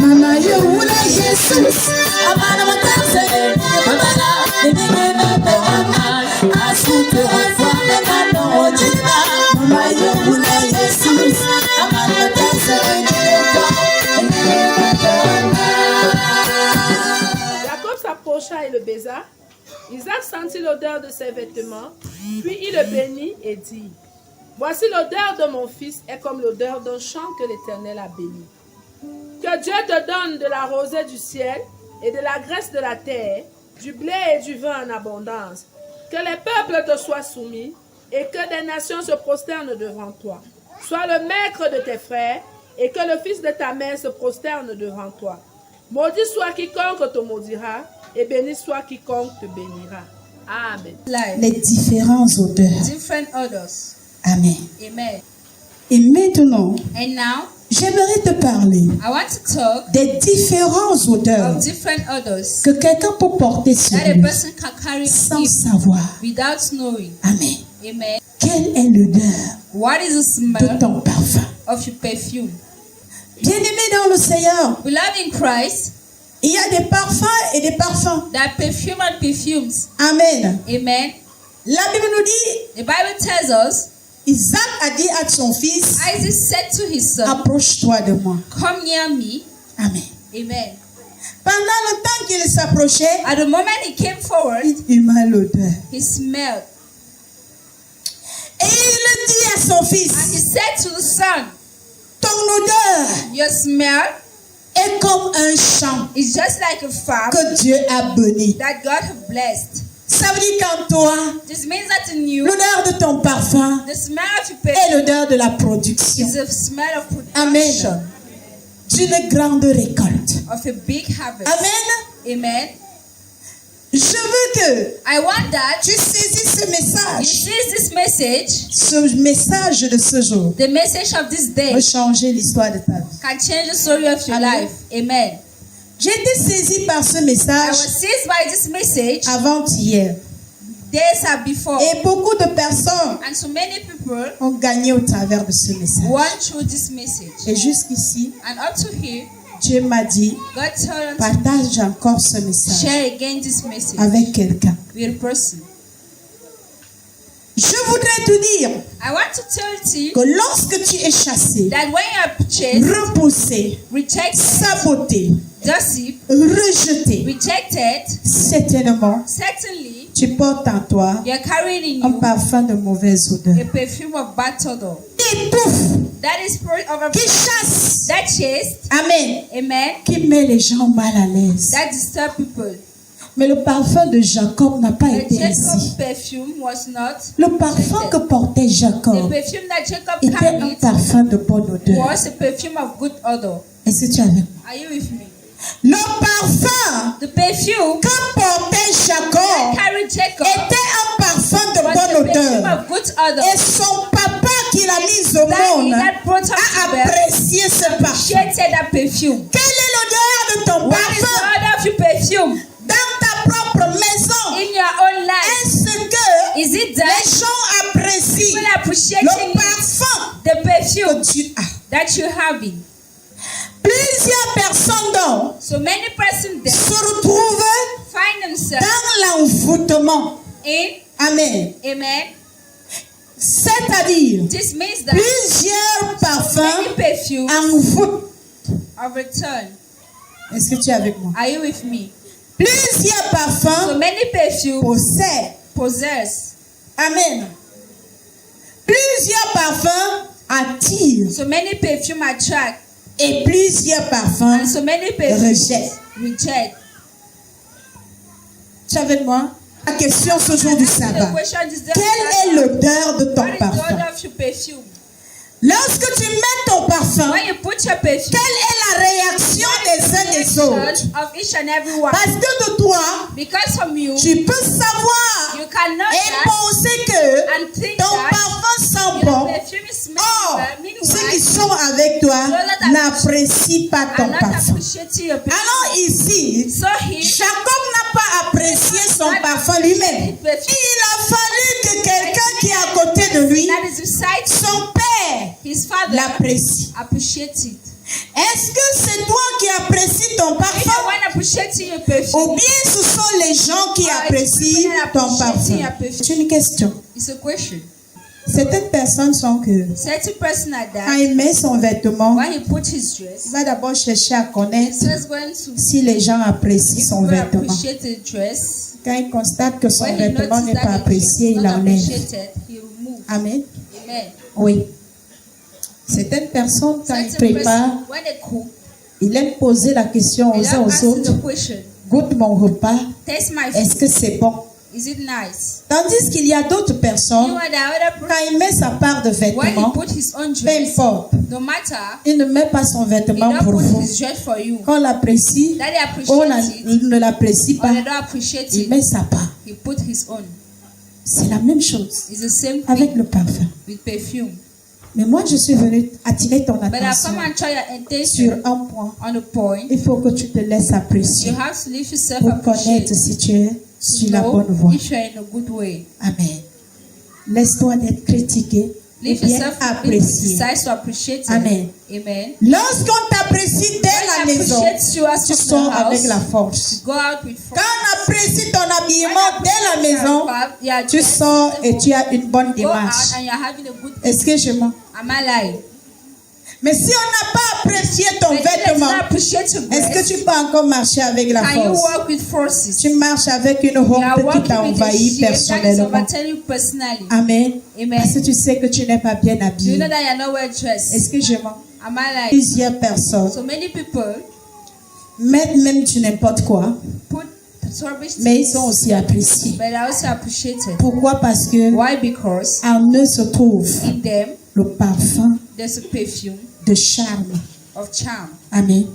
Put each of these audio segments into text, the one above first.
Mama, you will Jesus. Amana matanse, amana, asute wafanya mano ojina. Mama, you will Jesus. Amana matanse, Jacob s'approcha et le baisa. Isaac sentit l'odeur de ses vêtements, puis il le bénit et dit: Voici l'odeur de mon fils est comme l'odeur d'un champ que l'Éternel a béni. Que Dieu te donne de la rosée du ciel et de la graisse de la terre, du blé et du vin en abondance. Que les peuples te soient soumis et que des nations se prosternent devant toi. Sois le maître de tes frères et que le fils de ta mère se prosterne devant toi. Maudit soit quiconque te maudira et béni soit quiconque te bénira. Amen. les différentes odeurs. Different odors. Amen. Amen. Et maintenant, And now, j'aimerais te parler I want to talk des différentes odeurs of different odors que quelqu'un peut porter sur that a lui person can carry sans him savoir. without knowing. Amen. Amen. Quelle est l'odeur What is the de smell ton parfum? of your perfume? Bien-aimé dans le Seigneur, Beloved in Christ, il y a des parfums et des parfums. that perfume and perfumes. Amen. Amen. La Bible nous dit, The Bible tells us, Isaac a dit à son fils, Isaac said to his son, approche-toi de moi. Come near me. Amen. Amen. Pendant le temps qu'il s'approchait, At the moment he came forward, il m'a l'odeur. he smelled. Et il dit à son fils, And he said to the son, ton odeur Your smell est comme un champ is just like a farm que Dieu a béni. that God has blessed. Ça veut dire qu'en toi, This means that in you, l'odeur de ton parfum the smell of your est perfume l'odeur de la production. is the smell of Amen. production, D'une grande récolte. of a big harvest. Amen. Amen. Je veux que I want that tu saisisses ce you message. seize this message, Ce message de ce jour the message of this day peut changer l'histoire de ta vie. can change the story of your Amen. life. Amen. J'ai été saisie par ce I message was seized by this message avant-hier. days before, Et beaucoup de personnes and so many people ont gagné au travers de ce message. won through this message. Et jusqu'ici, And up to here, Dieu m'a dit, God told us partage encore ce to message share again this message avec quelqu'un. with a person. Je voudrais te dire I want to tell you que lorsque tu es chassé, that when you are chased, repoussé, rejected, saboté, gossip, rejeté, rejected, certainement, certainly tu portes en toi you are carrying in un you parfum de mauvaise odeur. a perfume of bad odor. Qui étouffe, That is spirit of a qui chasse, that chased, amen, amen, qui met les gens mal à l'aise. that disturb people. Mais le parfum de Jacob n'a pas The été ainsi. Jacob's perfume was not. Le parfum que portait The Jacob perfume that Jacob était un carried parfum de bonne odeur. was a perfume of good odor. Est-ce que tu es avec moi? Are you with me? Le parfum The perfume que portait Jacob carried Jacob était un parfum de was bonne a perfume odeur. of good odor. Et son papa qui l'a mis au Daddy monde that brought him a to birth apprécié ce parfum. shaded that perfume. Quelle est l'odeur de ton What is the parfum odor of your perfume dans ta propre maison? in your own life? Est-ce que Is it les that gens apprécient people appreciating le parfum the perfume que tu as? that you having? Plusieurs personnes donc So many persons there se retrouvent find themselves dans l'envoûtement. in, Amen. amen. C'est-à-dire, This means that plusieurs parfums many perfumes envoûtent. of return. Est-ce que tu es avec moi? Are you with me? Plusieurs So parfums many perfumes possèdent. possess. Amen. Plusieurs parfums attirent. So many perfume attract. Et plusieurs parfums And so many perfumes rejettent. reject. Tu es avec moi? La question ce jour du The sabbat. question is Quelle est l'odeur de ton what is the parfum? odor of your perfume? Lorsque tu mets ton parfum, When you put your perfume, quelle est la réaction des uns des autres? reaction of each and every one. Parce que de toi, Because from you, tu peux savoir you cannot et penser que and think ton that parfum sent your bon. perfume is smelling Or, well. ceux qui Meanwhile, sont avec toi n'apprécient pas are ton not parfum. appreciating your perfume. Alors ici, So he Jacob n'a pas apprécié son parfum lui-même. Il a other l'apprécie. appreciate it. Est-ce que c'est toi qui apprécies ton If you parfum want appreciating your perfume, ou bien ce sont les gens qui Ah, apprécient people ton appreciating parfum? your perfume. C'est une question. it's a question. Certaines personnes sont que Certain person like quand that, il met son vêtement, when he put his il dress, va d'abord chercher à connaître he's just going to si les gens apprécient son people vêtement. appreciate the dress. Quand il constate que son When he vêtement notices n'est that pas the dress apprécié, is il not enlève. appreciated, he removes. Amen. Amen. Oui. Certaines personnes, quand ils Certain préparent, person, when they cook, ils aiment poser la question they aux uns don't aux ask autres. the question, Goûte mon repas, taste my est-ce food, que c'est bon? is it nice? Tandis qu'il y a d'autres You personnes, are the other person, quand il met sa part de when vêtements, he put his own peu dress, importe, no matter, il ne met pas son he vêtement don't pour put vous. his dress for you. Qu'on l'apprécie That they ou appreciate it, ne l'apprécie or pas, they don't appreciate il it, met sa part. he put his own. C'est la même chose It's the same avec thing le parfum. with perfume. Mais moi, je suis venue attirer ton But I attention come and try your sur attention un point. on a point. Il faut que tu te laisses apprécier You have to leave yourself pour appreciate connaître si tu es sur to la bonne know voie. if you're in a good way. Amen. Laisse-toi d'être critiqué et Leave bien yourself apprécié. decides to appreciate it. Amen. Amen. Lorsqu'on t'apprécie dès la When maison, appreciates you as tu from sors the house, avec la force. go out with Quand on apprécie ton habillement dès la maison, yeah, tu sors et tu as une bonne go out démarche. and you're having a good. Est-ce que je mens? Am I lying? Mais si on n'a pas apprécié ton But if you vêtement, don't appreciate your est-ce que dress, tu peux encore marcher avec la can you force? walk with forces? Tu marches avec une You are honte qui walking t'a with a envahi shame that is personnellement. overtaking you personally. Amen. Amen. Parce que tu sais que tu n'es pas bien Do you habillé. know that you're not well dressed? Est-ce que je mens? Am I lying? Plusieurs personnes So many people mettent même du n'importe quoi, put rubbish mais ils things, sont aussi appréciés. but are also appreciated. Pourquoi? Parce que Why? Because en eux se trouve in them le parfum there's a perfume de charme. of charm. Amen.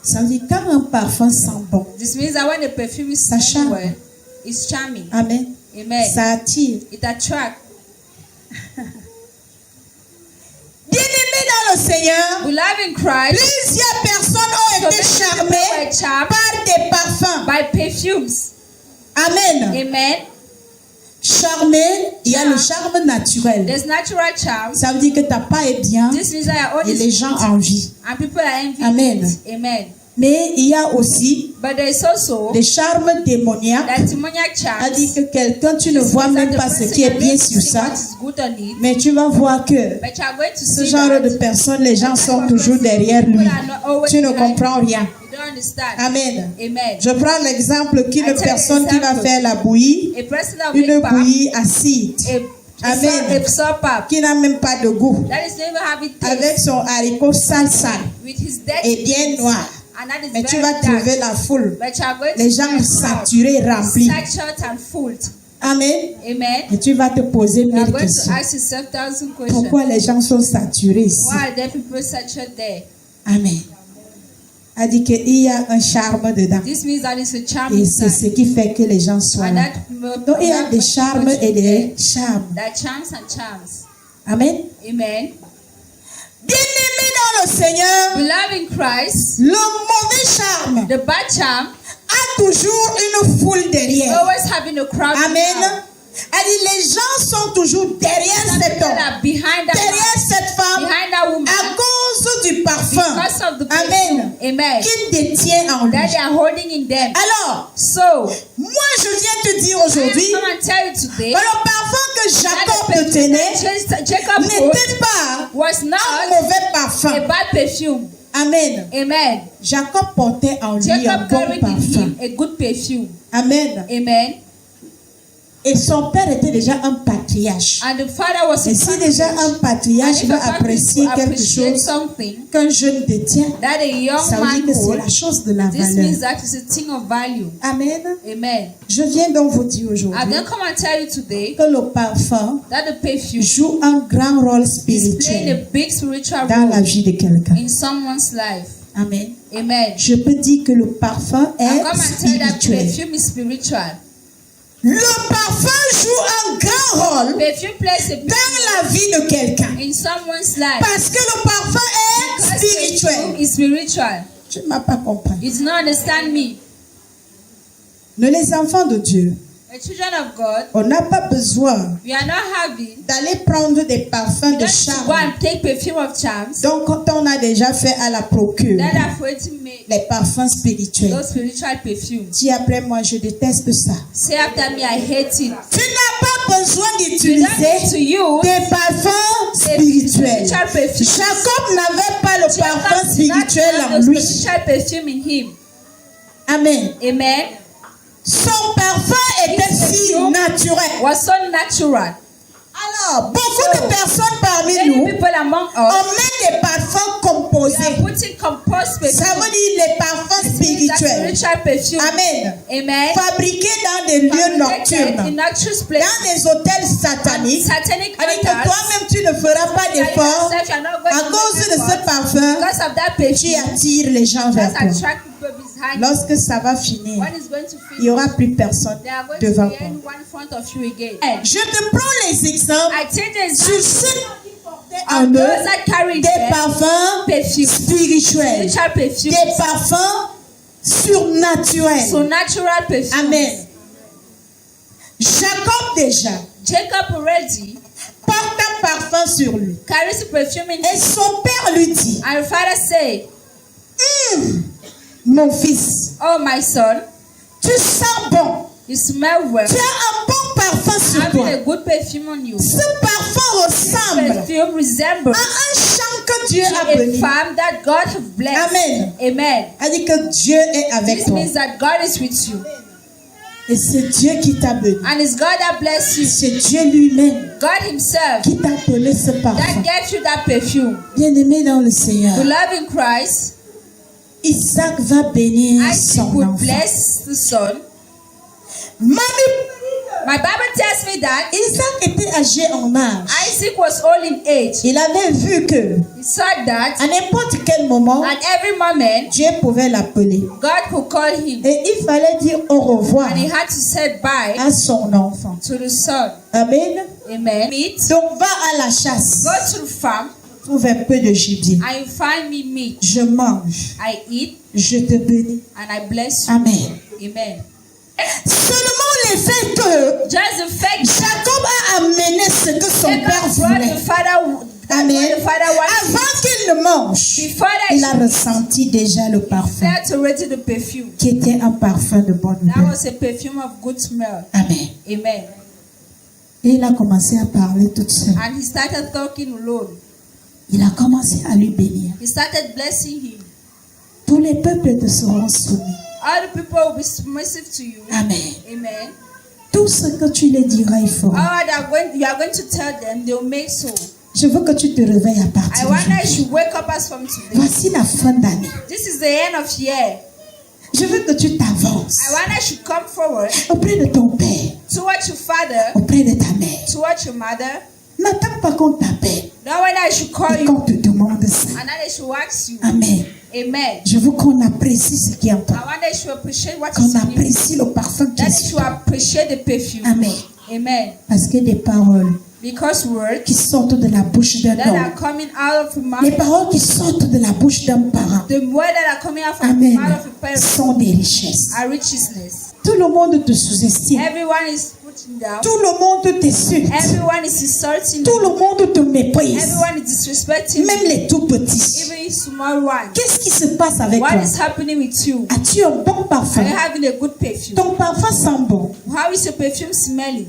Ça veut dire quand un parfum sent bon. This means that when the perfume is Ça smelling charme. well, it's charming. Amen. Amen. Ça attire. It attracts. Bien-aimés dans le Seigneur, Beloved in Christ, plusieurs personnes ont so été many people charmées were charmed par des parfums. by perfumes. Amen. Amen. Charmé, il y a le charme naturel. There's natural charm. Ça veut dire que ta part est bien This means that your own et les is gens good envient. and people are envying Amen. it. Amen. Mais il y a aussi But there is also des charmes démoniaques. that demoniac charm. C'est-à-dire que quelqu'un, tu ne vois même pas ce qui est bien sur ça, What is good on it, mais tu vas voir que but you are going to ce see genre that de personnes, les gens sont toujours derrière lui. Tu ne comprends rien. you don't understand. Amen. Amen. Je prends l'exemple qu'une personne qui va faire la bouillie, A person that une will make bouillie acide, a supper qui n'a même pas de goût, that is never having taste avec son haricot sale with his et dirty bien meat, noir. and that is Mais tu very vas dark. trouver la foule, But you are going les to gens find a crowd, saturés, remplis. saturated and full. Amen. Amen. Et tu vas te poser You are mille going questions. to ask yourself 1,000 questions. Pourquoi les gens sont saturés ici? Why are there people saturated there? Amen. A dit qu'il y a un charme dedans. This means that it's a charm Et c'est ce inside. qui fait que les gens soient And là. that Donc il y a des charmes et des charmes. that charms and charms. Amen. Amen. Bien-aimés dans le Seigneur, Beloved in Christ, le mauvais charme the bad charm a toujours une foule derrière. always having a crowd. Amen. around. Elle dit les gens sont toujours derrière Some cet people homme, are behind that derrière man, cette femme, behind that woman, à cause du parfum. because of the Amen. perfume. Amen. Qu'il détient en lui. That they are holding in them. Alors, So, moi je viens te dire I aujourd'hui come and tell you today que le parfum que that Jacob the perfume tenait that Jacob put n'était pas was un not mauvais a parfum. bad perfume. Amen. Amen. Jacob portait en lui un Jacob bon carried in parfum. him a good perfume. Amen. Amen. Et son père était déjà un patriarche. And the father was Et a si déjà un And patriarche if veut a father apprécier quelque appreciate chose something qu'un jeune détient, that a young ça veut man dire que c'est holds, la chose de la this valeur. means that it's a thing of value. Amen. Amen. Je viens donc vous dire I'm aujourd'hui going to come and tell you today que le parfum that the perfume joue un grand rôle is playing a spirituel big spiritual dans la role vie de quelqu'un. in someone's life. Amen. Amen. Je peux dire que le parfum I est come and tell you that spirituel. perfume is spiritual. Le parfum joue un grand rôle Perfume plays a big dans la vie de quelqu'un. role in someone's life. Parce que le parfum est Because perfume spirituel. is spiritual. Tu ne m'as pas compris. You do not understand me. Nous, les enfants de Dieu, The children of God, on n'a pas besoin we are not having d'aller prendre des parfums de to go charme. and take perfume of charms Donc, quand on a déjà fait à la procure that are for it to make les parfums spirituels, those spiritual perfumes. dis après moi, je déteste ça. Say after me, I hate it. Tu n'as pas besoin You don't need to d'utiliser use des parfums spirituels. spiritual perfume. Jacob n'avait pas le parfum Jacob did not spirituel have en the lui. spiritual perfume in him. Amen. Amen. Son parfum était si naturel. Was so natural. Alors, beaucoup de personnes parmi Many nous, people among on us met des parfums they are composés. putting composed Ça perfume. veut dire les parfums That spirituels. spiritual perfume. Amen. Amen. Fabriqués dans des lieux Fabricated in nocturnes, nocturnal places. dans des hôtels sataniques. Satanic Alors que altars. toi-même, tu ne feras pas d'effort. Yourself, you are not going À to cause make de ce effort. parfum, Because of that tu perfume, attires les gens vers just toi. attract people behind you. Lorsque ça va finir, When it's going to il finish, n'y aura plus personne they are going devant to be toi. anyone in front of you again. Je te prends les exemples I take the sur example ceux qui portaient en of those eux that carry des them parfums perfume, spirituels, spiritual perfume, des parfums surnaturels. so natural perfume. Amen. Jacob déjà Jacob already porte un parfum sur lui. carries the perfume in Et him. son père lui dit, And the father say, mon fils, oh my son, tu sens bon. you smell well. Tu as un bon parfum sur Having toi. a good perfume on you. Ce parfum ressemble Perfume resembles à un champ que Dieu a a béni. farm that God have blessed. Amen. Amen. Elle dit que Dieu est avec This toi. means that God is with you. Et c'est Dieu qui t'a béni. And it's God that bless you. C'est Dieu lui-même God himself qui t'a donné ce that parfum. gave you that perfume. Bien-aimé dans le Seigneur, To love in Christ, Isaac va bénir Isaac son would enfant. bless the son. My Bible tells me that Isaac était âgé en âge. Isaac was old in age. Il avait vu que He saw that à n'importe quel moment, at every moment Dieu pouvait l'appeler. God could call him. Et il fallait dire au revoir And he had to say bye à son enfant. to the son. Amen. Amen. Meat. Donc va à la chasse. Go to the farm Trouve un peu de gibier. and you find me meat. Je mange. I eat Je te bénis. and I bless you. Amen. Amen. Seulement le fait que Just the fact Jacob a amené ce que son that père God brought voulait. the father, that's Amen. what the father wanted. Avant qu'il ne mange, Before that, il a ressenti déjà le he parfum, felt already the perfume. qui était un parfum de bonne That odeur. was a perfume of good smell. Amen. Amen. Et il a commencé à parler toute seule. And he started talking alone. Il a commencé à lui bénir. He started blessing him. Tous les peuples te seront soumis. All the people will be submissive to you. Amen. Amen. Tout ce que tu les diras, il faut. All you are going to tell them, they will make so. Je veux que tu te réveilles à I partir wonder if you d'aujourd'hui. should wake up as from today. Voici la fin d'année. This is the end of year. Je veux que tu t'avances I wonder if you should come forward auprès de ton père, towards your father, auprès de ta mère. towards your mother. N'attends pas qu'on t'appelle Not whether I should call et you qu'on te demande ça. and then they should ask you. Amen. Amen. Je veux qu'on apprécie ce qui est en toi. I wonder if you should appreciate what Qu'on is in you. apprécie le parfum qui That est you sur should toi. appreciate the perfume. Amen. Amen. Parce que des paroles Because words qui sortent de la bouche d'un that homme, are coming out of the les mouth, paroles qui sortent de la bouche d'un parent, the words that are coming out from the Amen, mouth of a parent sont des richesses. are richness. Tout le monde te sous-estime. Everyone is putting down. Tout le monde t'insulte. Everyone is insulting Tout you. le monde te méprise. Everyone is disrespecting Même you. les tout petits. Even small ones. Qu'est-ce qui se passe avec toi? What is happening with you? As-tu un bon Are parfum? you having a good perfume? Ton parfum sent bon. How is your perfume smelling?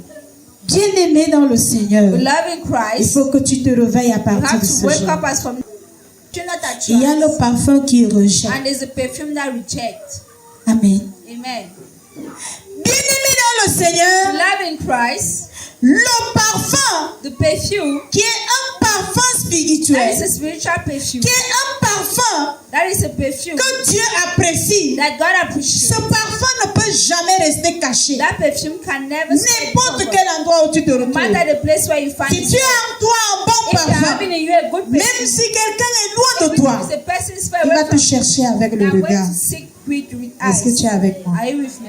Bien-aimé dans le Seigneur, Love in il Christ. faut que tu te réveilles à You partir have de to ce wake jour. up as from. Do not Il y a le attract. parfum qui rejette. And there's a perfume that rejects. Amen. Amen. Bien-aimé dans le Seigneur, Love in Christ. le parfum The perfume. qui est un parfum That spirituel, is a spiritual perfume. qui est un parfum That is a perfume que Dieu apprécie. that God Ce appreciates. parfum ne peut jamais rester caché. That perfume can never stay N'importe covered. quel endroit où tu te No retrouves. matter the place where you find Si tu as yourself. en toi un bon If you're parfum, having in you a good même perfume, si quelqu'un est loin de even toi, if the person is far il away va te from you, chercher avec they le are going regard. to seek with Est-ce que eyes. tu es avec moi? Are you with me?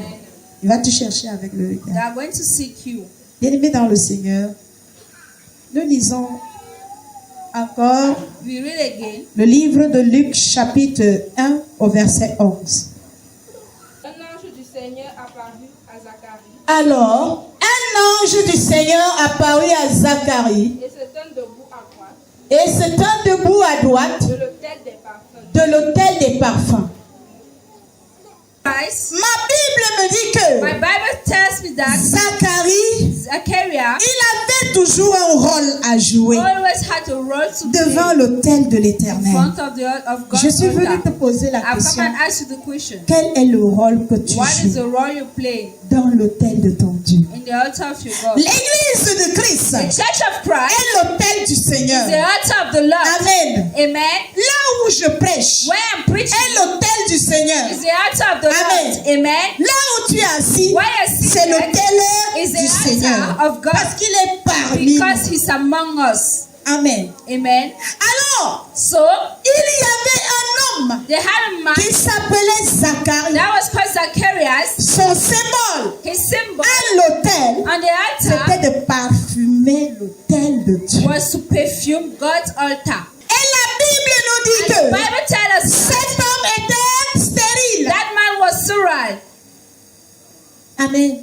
Il va te chercher avec le They regard. are going to seek you. Bien-aimé dans le Seigneur, nous lisons encore We read again. le livre de Luc chapitre 1 au verset 11. Un ange du Seigneur apparut à Zacharie Alors, un ange du Seigneur apparut à Zacharie et se tint debout à droite et se tint debout à droite de l'autel des parfums. de l'autel des parfums. Christ. Ma Bible me dit que My Bible tells me that Zacharie, Zachariah il avait toujours un rôle à jouer always had a role to devant play l'autel de in l'Éternel. front of God's Je suis venue te altar. poser la I've come question. and asked you the question. Quel est le rôle que tu What is the joues role you play dans l'autel de ton Dieu? in the altar of your God? L'église de Christ The Church of Christ est l'autel du is Seigneur. the altar of the Lord. Amen. Amen. Là où je prêche Where I'm preaching est l'autel du Seigneur. is the altar of the Amen. Lord. Amen. Là où tu es assis, Where you're c'est seated l'autel is du the Seigneur. altar of God. Parce qu'il est parmi nous. Because He's among us. Amen. Amen. Alors, So il y avait un homme they had a man qui s'appelait Zacharie. that was called Zacharias. Son symbole His symbol à l'autel, on the altar c'était de parfumer l'autel de Dieu. was to perfume God's altar. Et la Bible nous dit The que Bible tells us cet homme était stérile. that man was sterile. Amen.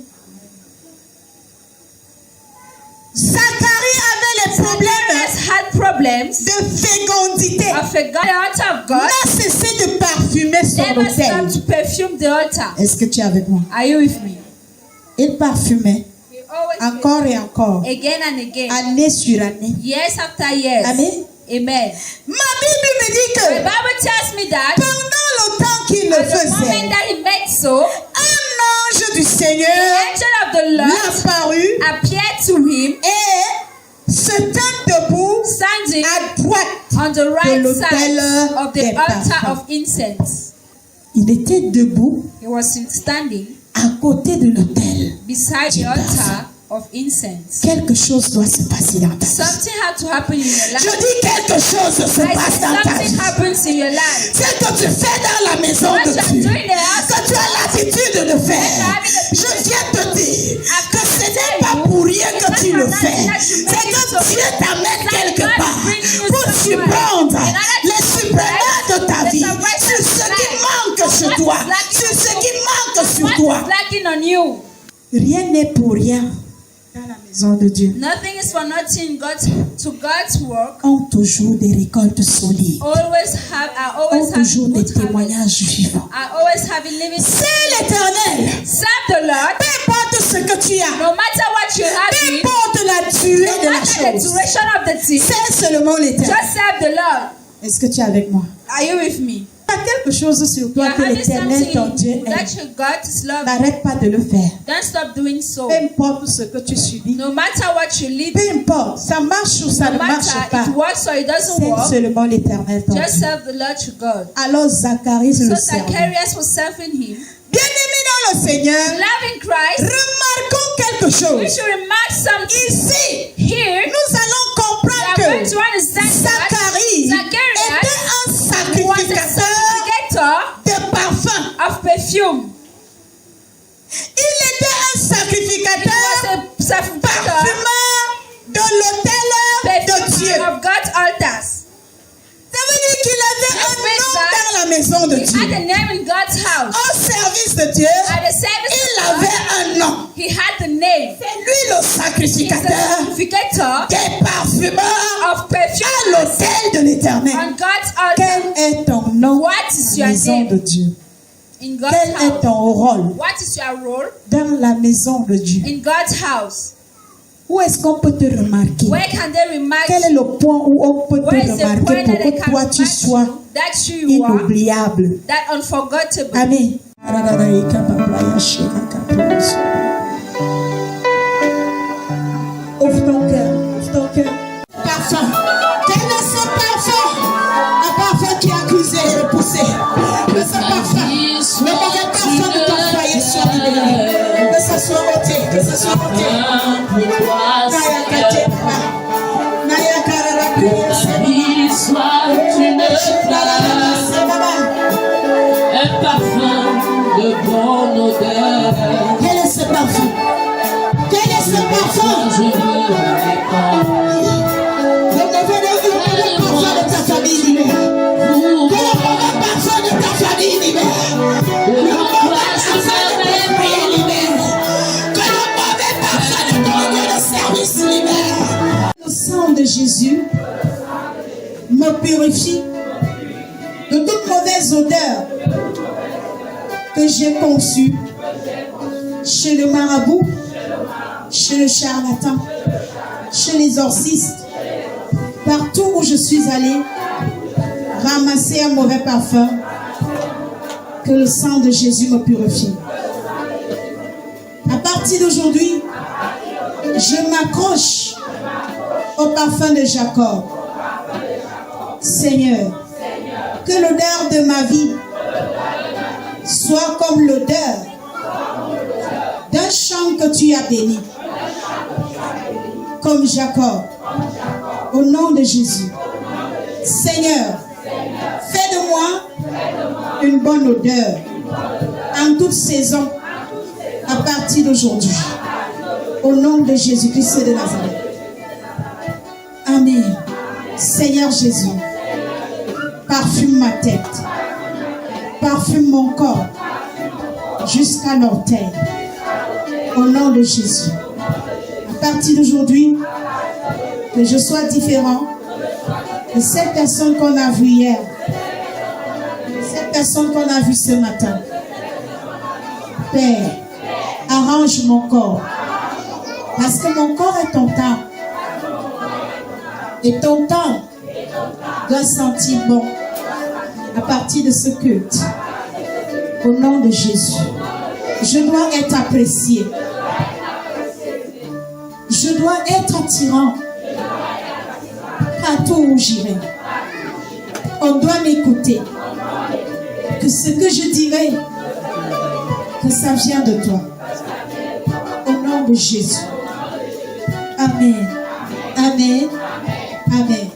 Zacharie avait les problèmes Zacharias had problems de fécondité. of a God, the altar of God. N'a cessé de parfumer son Never autel. stopped to perfume the altar. Est-ce que tu es avec moi? Are you with me? Il parfumait He always encore et encore, again and again, année sur année. years after years. Amen. Amen. Ma Bible me dit The que Bible tells me that pendant le temps qu'il le at the faisait, moment that he made so, un ange du the Seigneur angel of the Lord l'apparut appeared to him, et se tint debout standing à droite. on the right l'autel side of des the altar parfums. of incense. Il était debout He was standing à côté de l'autel. beside the altar of incense. Quelque chose doit se passer dans ta vie. Something had to happen in your Je life. dis quelque chose se I passe said dans ta something vie. happens in your life. C'est que tu fais dans la maison What de you are Dieu. doing in the house, Que tu as l'habitude de faire. Je viens te dire que ce n'est pas pour rien que tu le fais. C'est que Dieu t'amène quelque part pour surprendre les suppléments de ta vie. Sur ce qui manque sur toi. Sur ce qui manque sur what toi. is lacking on you? Rien n'est pour rien dans la maison de Dieu. Nothing is for nothing. God's work Ont toujours des récoltes solides. are Ont always toujours having des good harvest. témoignages vivants. Are always having living. C'est l'Éternel. Serve the Lord. Peu importe ce que tu as. No matter what you have, Peu in, importe la durée no de la matter the chose. duration of the thing, C'est seulement l'Éternel. just serve the Lord. Est-ce que tu es avec moi? Are you with me? Il y a quelque chose sur You toi are que having l'Éternel, ton Dieu, something aime. that your God is love. N'arrête pas de le faire. Don't stop doing so. Peu importe ce que tu subis. No matter what you live, Peu importe, ça marche ou ça no ne marche matter pas. it works or it doesn't C'est work, seulement l'Éternel, ton just Dieu. serve the Lord your God. Alors Zacharie So le servait. Zacharias was serving him. Bien-aimé dans le Seigneur, Loving Christ, remarquons quelque we chose. should remark something Ici, here. nous allons We comprendre are going que to understand that Zacharie Zacharias était un was a sacrificateur sacrificator de parfum. of perfume. Il était un He sacrificateur, was a sacrificator parfumeur de l'autel de Dieu. of God's altars. Ça veut dire qu'il avait un nom dans la maison de He had Dieu. a name in God's house. Au service de Dieu, At the service il of God, avait un nom. he had the name. C'est lui le He is sacrificateur the sacrificator des parfumeurs of à perfume l'autel de l'Éternel. on God's altar. Quel est ton nom What is dans your la maison name de Dieu? in God's Quel est house? ton rôle What is your role dans la maison de Dieu? in God's house? Où est-ce qu'on peut te remarquer? Where can they remark Quel est you? le point où on peut te Where is the remarquer point pour that they que can toi tu remark sois you? That you are inoubliable? that unforgettable. Amen. Ouvre ton cœur, ouvre ton cœur. Parfum. Quel est ce parfum? Un parfum qui est accusé et repoussé. Que ce parfum, le mauvais parfum de ton foyer soit libéré. Que ce soit ôté, que ce soit ôté. Naya Kateba. Naya Karara. Soit une fleur, un parfum de bonne odeur. Quel est ce parfum? Quel est ce parfum? Je veux répandre Le mauvais parfum de ta famille libère. Que le mauvais parfum de ta famille libère. Le mauvais parfum de tes prières libère. Que le Jésus me purifie de toute mauvaise odeur que j'ai conçue chez le marabout, chez le charlatan, chez les exorcistes, partout où je suis allée, ramasser un mauvais parfum. Que le sang de Jésus me purifie. À partir d'aujourd'hui, je m'accroche au parfum de Jacob. Seigneur, que l'odeur de ma vie soit comme l'odeur d'un champ que tu as béni, comme Jacob, au nom de Jésus. Seigneur, fais de moi une bonne odeur en toute saison à partir d'aujourd'hui. Au nom de Jésus-Christ de Nazareth. Amen. Seigneur Jésus, parfume ma tête, parfume mon corps jusqu'à l'orteil. Au nom de Jésus. À partir d'aujourd'hui, que je sois différent de cette personne qu'on a vue hier, cette personne qu'on a vue ce matin. Père, arrange mon corps, parce que mon corps est ton temple. Et ton temple doit sentir bon à partir de ce culte. Au nom de Jésus, je dois être apprécié. Je dois être attirant partout où j'irai. On doit m'écouter. Que ce que je dirai, que ça vient de toi. Au nom de Jésus. Amen. Amen. Amen.